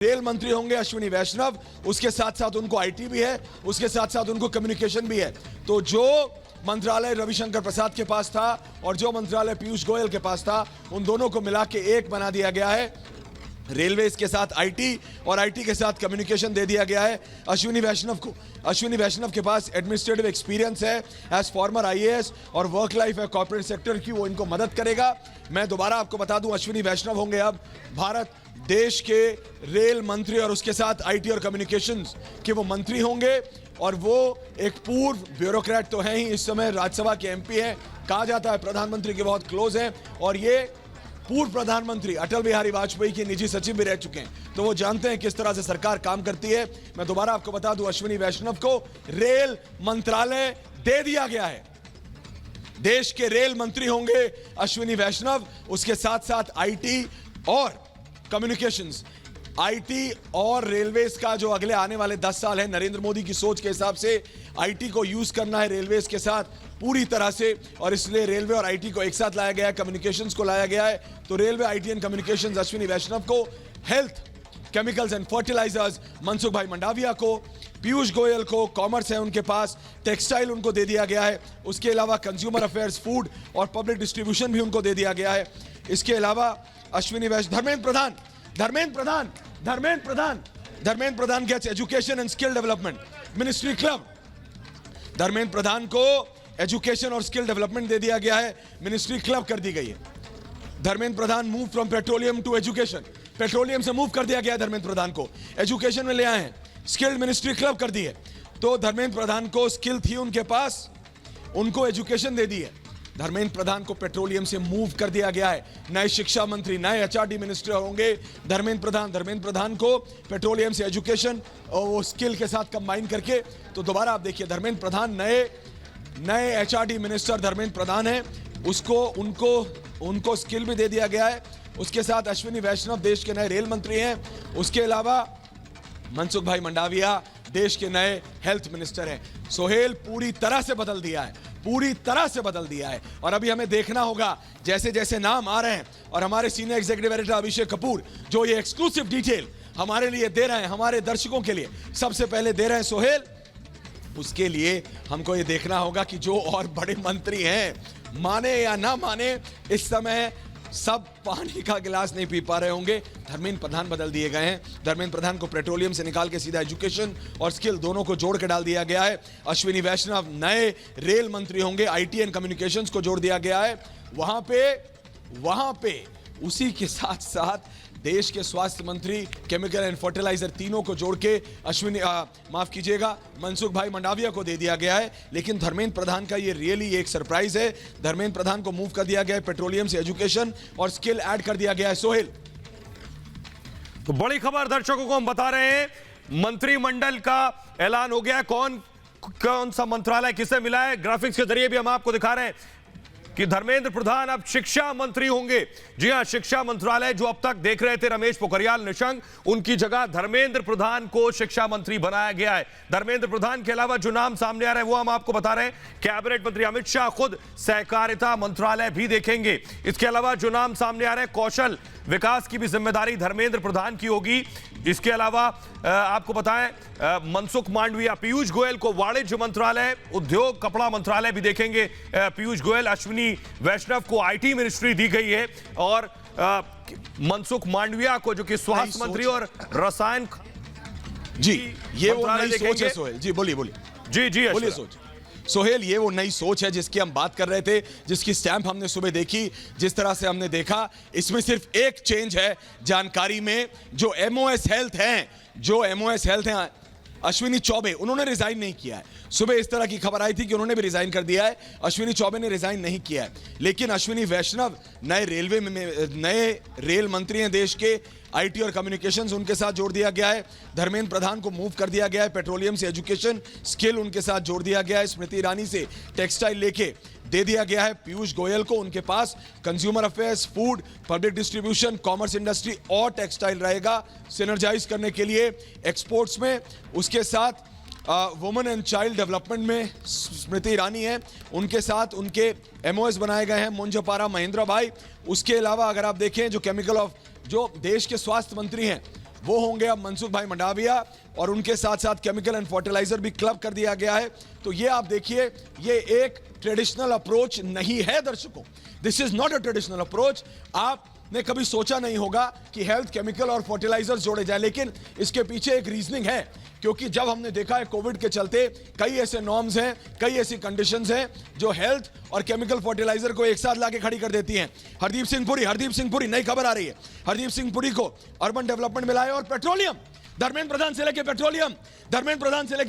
Rail मंत्री होंगे अश्विनी वैष्णव, उसके साथ साथ उनको आईटी भी है, उसके साथ साथ उनको कम्युनिकेशन भी है। तो जो मंत्रालय रविशंकर प्रसाद के पास था और जो मंत्रालय पीयूष गोयल के पास था, उन दोनों को मिला के एक बना दिया गया है। रेलवे के साथ आईटी और आईटी के साथ कम्युनिकेशन दे दिया गया है अश्विनी वैष्णव को। अश्विनी वैष्णव के पास एडमिनिस्ट्रेटिव एक्सपीरियंस है एज फॉर्मर आईएएस और वर्क लाइफ है कॉर्पोरेट सेक्टर की, वो इनको मदद करेगा। मैं दोबारा आपको बता दूं, अश्विनी वैष्णव होंगे अब भारत देश के रेल मंत्री और उसके साथ आईटी और कम्युनिकेशंस के वो मंत्री होंगे। और वो एक पूर्व ब्यूरोक्रेट तो हैं ही, इस समय राज्यसभा के एमपी हैं, कहा जाता है प्रधानमंत्री के बहुत क्लोज हैं, और ये पूर्व प्रधानमंत्री अटल बिहारी वाजपेयी के निजी सचिव भी रह चुके हैं, तो वो जानते हैं किस तरह से सरकार काम करती है। मैं दोबारा आपको बता दूं, अश्विनी वैष्णव को रेल मंत्रालय दे दिया गया है। देश के रेल मंत्री होंगे अश्विनी वैष्णव, उसके साथ साथ आईटी और कम्युनिकेशंस। आईटी और रेलवेज का जो अगले आने वाले 10 साल है, नरेंद्र मोदी की सोच के हिसाब से आईटी को यूज करना है रेलवेज के साथ पूरी तरह से, और इसलिए रेलवे और आईटी को एक साथ लाया गया है, कम्युनिकेशंस को लाया गया है। तो railway, IT and communications Ashwini Vaishnav को, health, chemicals and fertilisers Mansukh Bhai Mandaviya को, पीयूष गोयल को कॉमर्स है उनके पास, टेक्सटाइल उनको दे दिया गया है, उसके अलावा कंज्यूमर अफेयर्स, फूड और पब्लिक डिस्ट्रीब्यूशन भी उनको दे दिया गया है। इसके अलावा Ashwini Vaishnav, Dharmendra Pradhan gets education and skill development ministry club. Dharmendra Pradhan को एजुकेशन और स्किल डेवलपमेंट दे दिया गया है, मिनिस्ट्री क्लब कर दी गई है। Dharmendra Pradhan move from petroleum to education, petroleum से मूव कर दिया गया धर्मेंद्र प्रधान को, एजुकेशन में ले आए हैं, स्किल्ड मिनिस्ट्री क्लब कर दी है। तो धर्मेंद्र प्रधान को स्किल थी उनके पास, उनको एजुकेशन दे दी है। धर्मेंद्र प्रधान को पेट्रोलियम से मूव कर दिया गया है। नए शिक्षा मंत्री, नए एचआरडी मिनिस्टर होंगे धर्मेंद्र प्रधान को पेट्रोलियम से एजुकेशन और वो स्किल के साथ कंबाइन करके। तो दोबारा आप देखिए, धर्मेंद्र प्रधान नए एचआरडी मिनिस्टर धर्मेंद्र प्रधान है, उनको स्किल भी दे दिया गया है। उसके साथ अश्विनी वैष्णव देश के नए रेल मंत्री हैं। उसके अलावा मनसुख भाई मंडाविया देश के नए हेल्थ मिनिस्टर हैं। सोहेल पूरी तरह से बदल दिया है, और अभी हमें देखना होगा जैसे जैसे नाम आ रहे हैं, और हमारे senior executive editor Abhishek Kapoor जो ये एक्सक्लूसिव डिटेल हमारे लिए दे रहे हैं, हमारे दर्शकों के लिए सबसे पहले दे रहे हैं सोहेल, उसके लिए हमको ये देखना होगा कि जो और बड़े मंत्री हैं, माने या ना माने, इस समय सब पानी का गिलास नहीं पी पा रहे होंगे। धर्मेंद्र प्रधान बदल दिए गए हैं। धर्मेंद्र प्रधान को पेट्रोलियम से निकाल के सीधा एजुकेशन और स्किल दोनों को जोड़ के डाल दिया गया है। अश्विनी वैष्णव नए रेल मंत्री होंगे, आईटी एंड कम्युनिकेशंस को जोड़ दिया गया है। वहां पे उसी के साथ साथ देश के स्वास्थ्य मंत्री, केमिकल एंड फर्टिलाइजर, तीनों को जोड़ के मनसुख भाई मंडाविया को दे दिया गया है। लेकिन धर्मेंद्र प्रधान का ये रियली एक सरप्राइज है। धर्मेंद्र प्रधान को मूव कर दिया गया है पेट्रोलियम से एजुकेशन और स्किल ऐड कर दिया गया है। सोहेल, तो बड़ी खबर दर्शकों को हम बता रहे हैं, मंत्रिमंडल का ऐलान हो गया। कौन सा मंत्रालय किसे मिला है, ग्राफिक्स के जरिए भी हम आपको दिखा रहे हैं कि धर्मेंद्र प्रधान अब शिक्षा मंत्री होंगे। जी हां, शिक्षा मंत्रालय जो अब तक देख रहे थे रमेश पोखरियाल निशंक, उनकी जगह धर्मेंद्र प्रधान को शिक्षा मंत्री बनाया गया है। धर्मेंद्र प्रधान के अलावा जो नाम सामने आ रहे हैं वो हम आपको बता रहे हैं। कैबिनेट मंत्री अमित शाह खुद सहकारिता मंत्रालय भी देखेंगे। इसके अलावा जो नाम सामने आ रहे हैं, कौशल विकास की भी जिम्मेदारी धर्मेंद्र प्रधान की होगी। इसके अलावा आपको बताएं, मनसुख मांडविया, पीयूष गोयल को वाणिज्य मंत्रालय, उद्योग कपड़ा मंत्रालय भी देखेंगे पीयूष गोयल। अश्विनी वैष्णव को आईटी मिनिस्ट्री दी गई है, और मनसुख मांडविया को जो कि स्वास्थ्य मंत्री और रसायन जी, ये वो नई सोच है। सोहेल जी, बोलिए बोलिए सोच सोहेल, ये वो नई सोच है जिसकी हम बात कर रहे थे, जिसकी स्टैंप हमने सुबह देखी। जिस तरह से हमने देखा, इसमें सिर्फ एक चेंज है जानकारी में। जो एमओएस हेल्थ हैं, अश्विनी चौबे, उन्होंने रिजाइन नहीं किया है। सुबह इस तरह की खबर आई थी कि उन्होंने भी रिजाइन कर दिया है, अश्विनी चौबे ने रिजाइन नहीं किया है। लेकिन अश्विनी वैष्णव नए रेल मंत्री हैं देश के, आईटी और कम्युनिकेशंस उनके साथ जोड़ दिया गया है। धर्मेंद्र प्रधान को मूव कर दिया गया है पेट्रोलियम से एजुकेशन, स्किल उनके साथ जोड़ दिया गया है। स्मृति ईरानी से टेक्सटाइल लेके दे दिया गया है पीयूष गोयल को, उनके पास consumer affairs, food, public distribution, commerce industry और टेक्सटाइल रहेगा सिनर्जाइज करने के लिए एक्सपोर्ट्स में। उसके साथ वुमेन एंड चाइल्ड डेवलपमेंट में स्मृति ईरानी है, उनके साथ उनके एमओएस बनाए गए हैं मुंजपारा महेंद्र भाई। उसके अलावा अगर आप देखें, जो देश के स्वास्थ्य मंत्री हैं वो होंगे अब मनसुख भाई मंडाविया, और उनके साथ साथ केमिकल एंड फर्टिलाइजर भी क्लब कर दिया गया है। तो ये आप देखिए, ये एक ट्रेडिशनल अप्रोच नहीं है दर्शकों, this is not a traditional approach. आपने कभी सोचा नहीं होगा कि हेल्थ, केमिकल और फर्टिलाइजर जोड़े जाए, लेकिन इसके पीछे एक रीजनिंग है, क्योंकि जब हमने देखा है कोविड के चलते कई ऐसे नॉर्म्स हैं, कई ऐसी कंडीशंस हैं जो हेल्थ और केमिकल फर्टिलाइजर को एक साथ लाके खड़ी कर देती हैं। हरदीप सिंह पुरी नई खबर आ रही है, हरदीप सिंह पुरी को अर्बन डेवलपमेंट मिला है और पेट्रोलियम, धर्मेंद्र प्रधान से लेके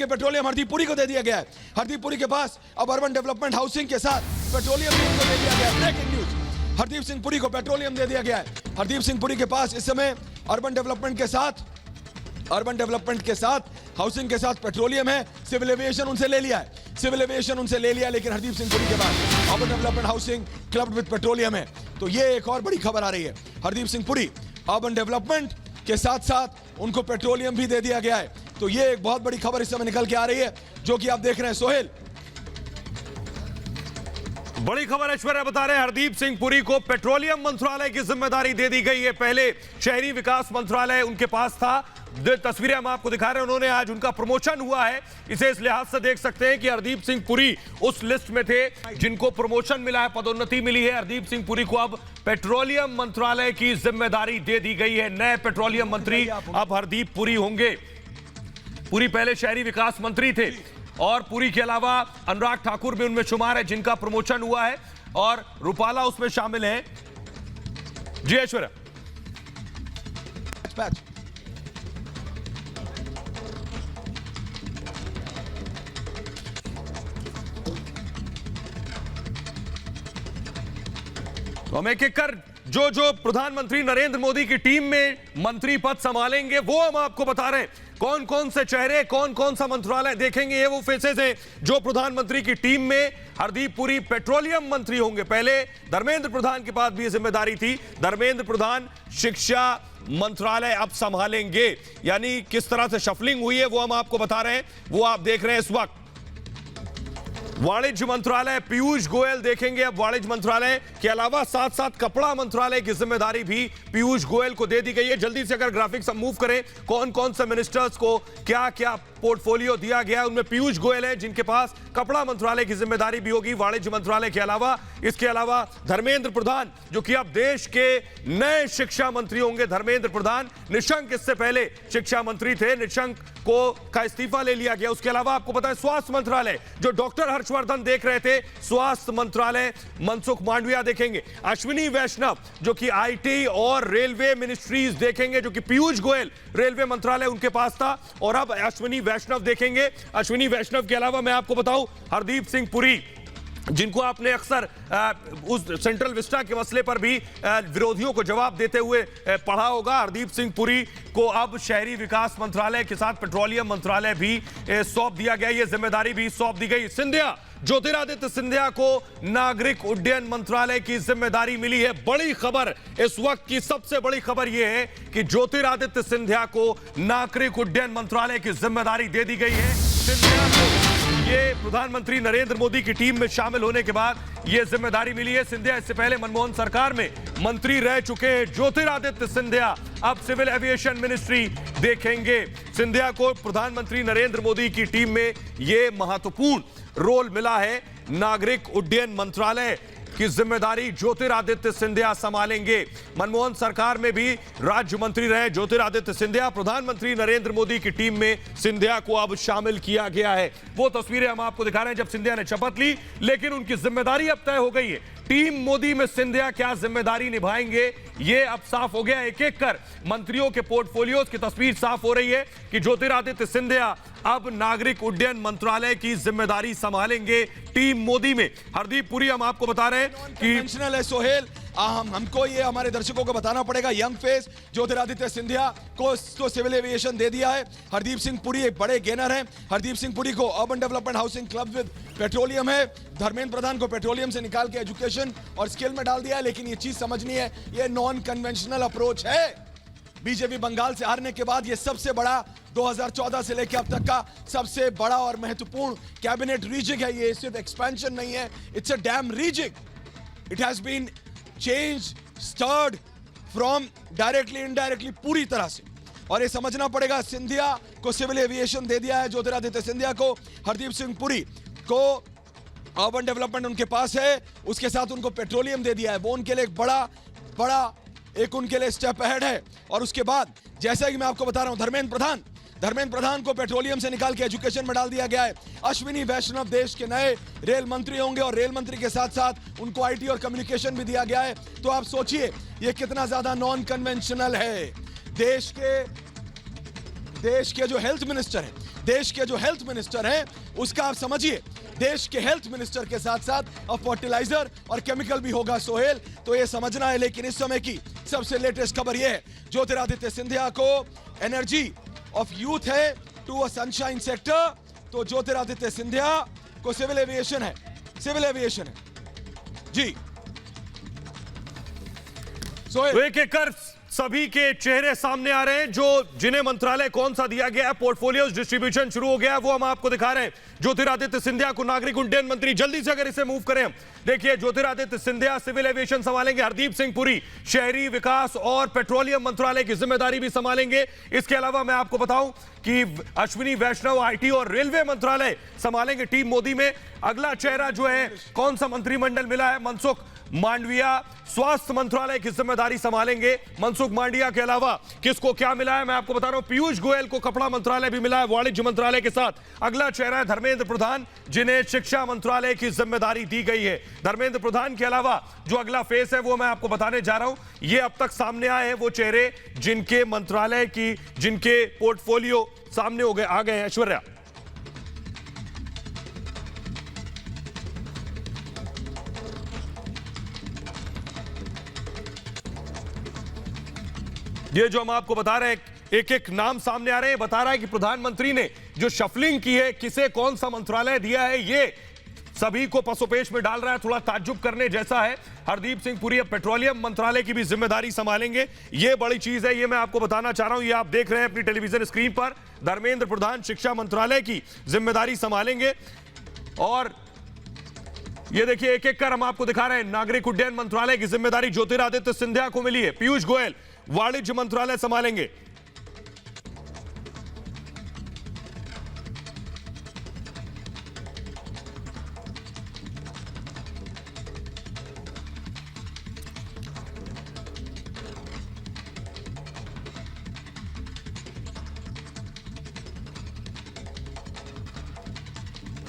पेट्रोलियम हरदीप पुरी को दे दिया गया है। हरदीप पुरी के पास अब अर्बन डेवलपमेंट हाउसिंग के साथ पेट्रोलियम भी उनको दे दिया गया है। ब्रेकिंग न्यूज, हरदीप सिंह पुरी को पेट्रोलियम दे दिया गया है। हरदीप सिंह पुरी के पास इस समय अर्बन डेवलपमेंट के साथ हाउसिंग के साथ पेट्रोलियम है। सिविल एविएशन उनसे ले लिया है, लेकिन हरदीप सिंह पुरी के पास urban development housing clubbed with petroleum है। तो ये एक और बड़ी खबर आ रही है, हरदीप सिंह पुरी अर्बन डेवलपमेंट के साथ साथ उनको पेट्रोलियम भी दे दिया गया है। तो ये एक बहुत बड़ी खबर इस समय निकल के आ रही है, जो कि आप देख रहे हैं। सोहेल, बड़ी खबर ऐश्वर्या बता रहे हैं, हरदीप सिंह पुरी को पेट्रोलियम मंत्रालय की जिम्मेदारी दे दी गई है। पहले शहरी विकास मंत्रालय उनके पास था, तस्वीरें हम आपको दिखा रहे हैं, उन्होंने आज उनका प्रमोशन हुआ है। इसे इस लिहाज से देख सकते हैं कि हरदीप सिंह पुरी उस लिस्ट में थे जिनको प्रमोशन मिला है, पदोन्नति मिली है। हरदीप सिंह पुरी को अब पेट्रोलियम मंत्रालय की जिम्मेदारी दे दी गई है। नए पेट्रोलियम मंत्री अब हरदीप पुरी होंगे। पुरी पहले शहरी विकास मंत्री थे, और पुरी के अलावा अनुराग ठाकुर भी उनमें शुमार है जिनका प्रमोशन हुआ है, और रूपाला उसमें शामिल है। जी ऐश्वर्या। तो हम एक एक कर जो प्रधानमंत्री नरेंद्र मोदी की टीम में मंत्री पद संभालेंगे वो हम आपको बता रहे हैं। कौन कौन से चेहरे, कौन कौन सा मंत्रालय देखेंगे, ये वो फेसेस हैं जो प्रधानमंत्री की टीम में हरदीप पुरी पेट्रोलियम मंत्री होंगे। पहले धर्मेंद्र प्रधान के पास भी ये जिम्मेदारी थी, धर्मेंद्र प्रधान शिक्षा मंत्रालय अब संभालेंगे। यानी किस तरह से शफलिंग हुई है वो हम आपको बता रहे हैं, वो आप देख रहे हैं इस वक्त। वाणिज्य मंत्रालय पीयूष गोयल देखेंगे अब। वाणिज्य मंत्रालय के अलावा साथ साथ कपड़ा मंत्रालय की जिम्मेदारी भी पीयूष गोयल को दे दी गई है। जल्दी से अगर ग्राफिक्स हम मूव करें, कौन कौन से मिनिस्टर्स को क्या क्या पोर्टफोलियो दिया गया, उनमें पीयूष गोयल है जिनके पास कपड़ा मंत्रालय की जिम्मेदारी भी होगी वाणिज्य मंत्रालय के अलावा। इसके अलावा धर्मेंद्र प्रधान जो कि अब देश के नए शिक्षा मंत्री होंगे। धर्मेंद्र प्रधान, निशंक इससे पहले शिक्षा मंत्री थे, निशंक का इस्तीफा ले लिया गया। उसके अलावा आपको पता है स्वास्थ्य मंत्रालय जो डॉक्टर हर्षवर्धन देख रहे थे, स्वास्थ्य मंत्रालय मनसुख मांडविया देखेंगे। अश्विनी वैष्णव जो कि आईटी और रेलवे मिनिस्ट्रीज देखेंगे, जो कि पीयूष गोयल रेलवे मंत्रालय उनके पास था, और अब अश्विनी वैष्णव देखेंगे। अश्विनी वैष्णव के अलावा मैं आपको बताऊं हरदीप सिंह पुरी, जिनको आपने अक्सर उस सेंट्रल विस्टा के मसले पर भी विरोधियों को जवाब देते हुए पढ़ा होगा। हरदीप सिंह पुरी को अब शहरी विकास मंत्रालय के साथ पेट्रोलियम मंत्रालय भी सौंप दिया गया, ये जिम्मेदारी भी सौंप दी गई। सिंधिया, ज्योतिरादित्य सिंधिया को नागरिक उड्डयन मंत्रालय की जिम्मेदारी मिली है। बड़ी खबर इस वक्त की, सबसे बड़ी खबर यह है कि ज्योतिरादित्य सिंधिया को नागरिक उड्डयन मंत्रालय की जिम्मेदारी दे दी गई है। सिंधिया को ये प्रधानमंत्री नरेंद्र मोदी की टीम में शामिल होने के बाद यह जिम्मेदारी मिली है। सिंधिया इससे पहले मनमोहन सरकार में मंत्री रह चुके हैं। ज्योतिरादित्य सिंधिया अब सिविल एविएशन मिनिस्ट्री देखेंगे। सिंधिया को प्रधानमंत्री नरेंद्र मोदी की टीम में यह महत्वपूर्ण रोल मिला है। नागरिक उड्डयन मंत्रालय की जिम्मेदारी ज्योतिरादित्य सिंधिया संभालेंगे। मनमोहन सरकार में भी राज्य मंत्री रहे ज्योतिरादित्य सिंधिया। प्रधानमंत्री नरेंद्र मोदी की टीम में सिंधिया को अब शामिल किया गया है। वो तस्वीरें हम आपको दिखा रहे हैं जब सिंधिया ने शपथ ली, लेकिन उनकी जिम्मेदारी अब तय हो गई है। टीम मोदी में सिंधिया क्या जिम्मेदारी निभाएंगे ये अब साफ हो गया। एक एक कर मंत्रियों के पोर्टफोलियोज की तस्वीर साफ हो रही है कि ज्योतिरादित्य सिंधिया अब नागरिक उड्डयन मंत्रालय की जिम्मेदारी संभालेंगे टीम मोदी में। हरदीप पुरी हम आपको बता रहे हैं कि कन्वेंशनल है सोहेल, हमको ये हमारे दर्शकों को बताना पड़ेगा। यंग फेस ज्योतिरादित्य सिंधिया को सिविल एविएशन दे दिया है। हरदीप सिंह पुरी एक बड़े गेनर हैं। हरदीप सिंह पुरी को urban development housing club with petroleum है। धर्मेंद्र प्रधान को पेट्रोलियम से निकाल के एजुकेशन और स्किल में डाल दिया है। लेकिन ये चीज समझनी है, ये नॉन कन्वेंशनल अप्रोच है। बीजेपी बंगाल से हारने के बाद ये सबसे बड़ा 2014 से लेकर अब तक का सबसे बड़ा और महत्वपूर्ण कैबिनेट रीजिंग है। ये सिर्फ एक्सपेंशन नहीं है, it's a dam rising. It has been change stirred from directly indirectly पूरी तरह से। और ये समझना पड़ेगा, सिंधिया को सिविल एविएशन दे दिया है, ज्योतिरादित्य सिंधिया को, हरदीप सिंह पुरी को अर्बन डेवलपमेंट उनके पास है, उसके साथ उनको पेट्रोलियम दे दिया है। वो उनके लिए एक बड़ा एक उनके लिए स्टेप अहेड है। और उसके बाद जैसा कि मैं आपको बता रहा हूं, धर्मेंद्र प्रधान को पेट्रोलियम से निकाल के एजुकेशन में डाल दिया गया है। अश्विनी वैष्णव देश के नए रेल मंत्री होंगे और रेल मंत्री के साथ साथ उनको आईटी और कम्युनिकेशन भी दिया गया है। तो आप सोचिए ये कितना ज्यादा नॉन कन्वेंशनल है। देश के जो हेल्थ मिनिस्टर हैं उसका आप समझिए, देश के हेल्थ मिनिस्टर के साथ साथ अब फर्टिलाइजर और केमिकल भी होगा सोहेल, तो ये समझना है। लेकिन इस समय की सबसे लेटेस्ट खबर ये है, ज्योतिरादित्य सिंधिया को एनर्जी ऑफ यूथ है टू अ सनशाइन सेक्टर, तो ज्योतिरादित्य सिंधिया को सिविल एविएशन है जी। सोहेल, तो एक एक कर सभी के चेहरे सामने आ रहे हैं, जिन्हें मंत्रालय कौन सा दिया गया है, पोर्टफोलियोज डिस्ट्रीब्यूशन शुरू हो गया है, वो हम आपको दिखा रहे हैं। ज्योतिरादित्य सिंधिया को नागरिक उड्डयन मंत्री, जल्दी से अगर इसे मूव करें हम, देखिए ज्योतिरादित्य सिंधिया सिविल एविएशन संभालेंगे, हरदीप सिंह पुरी शहरी विकास और पेट्रोलियम मंत्रालय की जिम्मेदारी भी संभालेंगे। इसके अलावा मैं आपको बताऊं कि अश्विनी वैष्णव आईटी और रेलवे मंत्रालय संभालेंगे टीम मोदी में। अगला चेहरा जो है, कौन सा मंत्रिमंडल मिला है, मनसुख मांडविया स्वास्थ्य मंत्रालय की जिम्मेदारी संभालेंगे। मनसुख मांडविया के अलावा किसको क्या मिला है मैं आपको बता रहा हूं, पीयूष गोयल को कपड़ा मंत्रालय भी मिला है वाणिज्य मंत्रालय के साथ। अगला चेहरा है धर्मेंद्र प्रधान, जिन्हें शिक्षा मंत्रालय की जिम्मेदारी दी गई है। धर्मेंद्र प्रधान के अलावा जो अगला फेस है वो मैं आपको बताने जा रहा हूं। ये अब तक सामने आए हैं वो चेहरे जिनके मंत्रालय की, जिनके पोर्टफोलियो सामने हो गए, आ गए हैं। ऐश्वर्या, ये जो हम आपको बता रहे हैं, एक एक नाम सामने आ रहे हैं, बता रहा है कि प्रधानमंत्री ने जो शफलिंग की है, किसे कौन सा मंत्रालय दिया है, ये सभी को पसोपेश में डाल रहा है। थोड़ा ताज्जुब करने जैसा है। हरदीप सिंह पुरी अब पेट्रोलियम मंत्रालय की भी जिम्मेदारी संभालेंगे, ये बड़ी चीज है, ये मैं आपको बताना चाह रहा हूं। ये आप देख रहे हैं अपनी टेलीविजन स्क्रीन पर, धर्मेंद्र प्रधान शिक्षा मंत्रालय की जिम्मेदारी संभालेंगे। और ये देखिए एक एक कर हम आपको दिखा रहे हैं, नागरिक उड्डयन मंत्रालय की जिम्मेदारी ज्योतिरादित्य सिंधिया को मिली है। पीयूष गोयल वाणिज्य मंत्रालय संभालेंगे।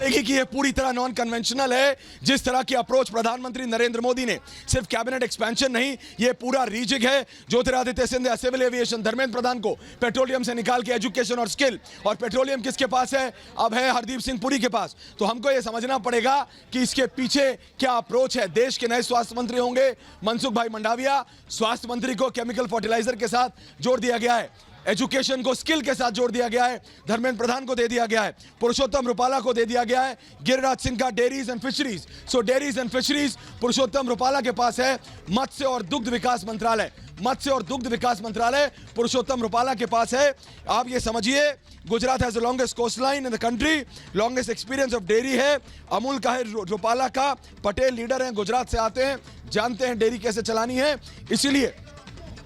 देखिए कि ये पूरी तरह नॉन कन्वेंशनल है। जिस तरह की अप्रोच प्रधानमंत्री नरेंद्र मोदी ने, सिर्फ कैबिनेट एक्सपेंशन नहीं, ये पूरा रीजिग है। ज्योतिरादित्य सिंधिया सिविल एविएशन, धर्मेंद्र प्रधान को पेट्रोलियम से निकाल के एजुकेशन और स्किल, और पेट्रोलियम किसके पास है, अब है हरदीप सिंह पुरी के पास। तो हमको ये समझना पड़ेगा कि इसके पीछे क्या अप्रोच है। देश के नए स्वास्थ्य मंत्री होंगे मनसुख भाई मंडाविया, स्वास्थ्य मंत्री को केमिकल फर्टिलाइजर के साथ जोड़ दिया गया है, एजुकेशन को स्किल के साथ जोड़ दिया गया है, धर्मेंद्र प्रधान को दे दिया गया है, पुरुषोत्तम रुपाला को दे दिया गया है, गिरिराज सिंह का dairies and fisheries. So dairies and fisheries Purushottam Rupala के पास है। मत्स्य और दुग्ध विकास मंत्रालय पुरुषोत्तम रुपाला के पास है। आप ये समझिए, Gujarat has the longest coast line in the country, longest experience of dairy है अमूल का है, रुपाला का। पटेल लीडर हैं, गुजरात से आते हैं, जानते हैं डेयरी कैसे चलानी है, इसीलिए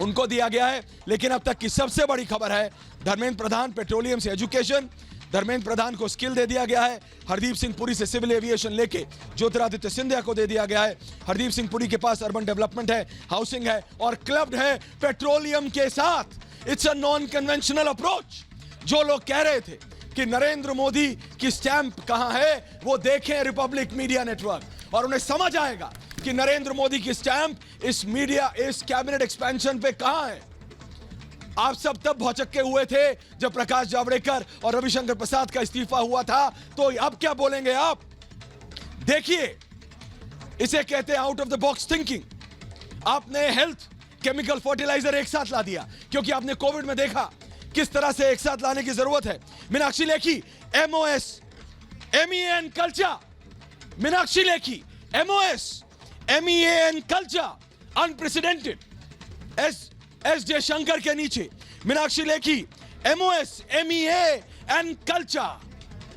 उनको दिया गया है। लेकिन अब तक की सबसे बड़ी खबर है, धर्मेंद्र प्रधान पेट्रोलियम से एजुकेशन, धर्मेंद्र प्रधान को स्किल दे दिया गया है। हरदीप सिंह पुरी से सिविल एविएशन लेके ज्योतिरादित्य सिंधिया को दे दिया गया है। हरदीप सिंह पुरी के पास अर्बन डेवलपमेंट है, हाउसिंग है और क्लब्ड है पेट्रोलियम के साथ। It's a non conventional approach. जो लोग कह रहे थे कि नरेंद्र मोदी की स्टैंप कहां है, वो देखें रिपब्लिक मीडिया नेटवर्क और उन्हें समझ आएगा कि नरेंद्र मोदी की स्टैंप इस कैबिनेट एक्सपेंशन पे कहां है। आप सब तब भौचक्के हुए थे जब प्रकाश जावड़ेकर और रविशंकर प्रसाद का इस्तीफा हुआ था, तो अब क्या बोलेंगे आप? देखिए, इसे कहते हैं out of the box thinking. आपने हेल्थ, केमिकल, फर्टिलाइजर एक साथ ला दिया क्योंकि आपने कोविड में देखा किस तरह से एक साथ लाने की जरूरत है। Meenakshi Lekhi MOS, MEN culture, Meenakshi Lekhi MOS, MEN culture unprecedented. S Jaishankar के नीचे Meenakshi Lekhi MOS, MEN culture.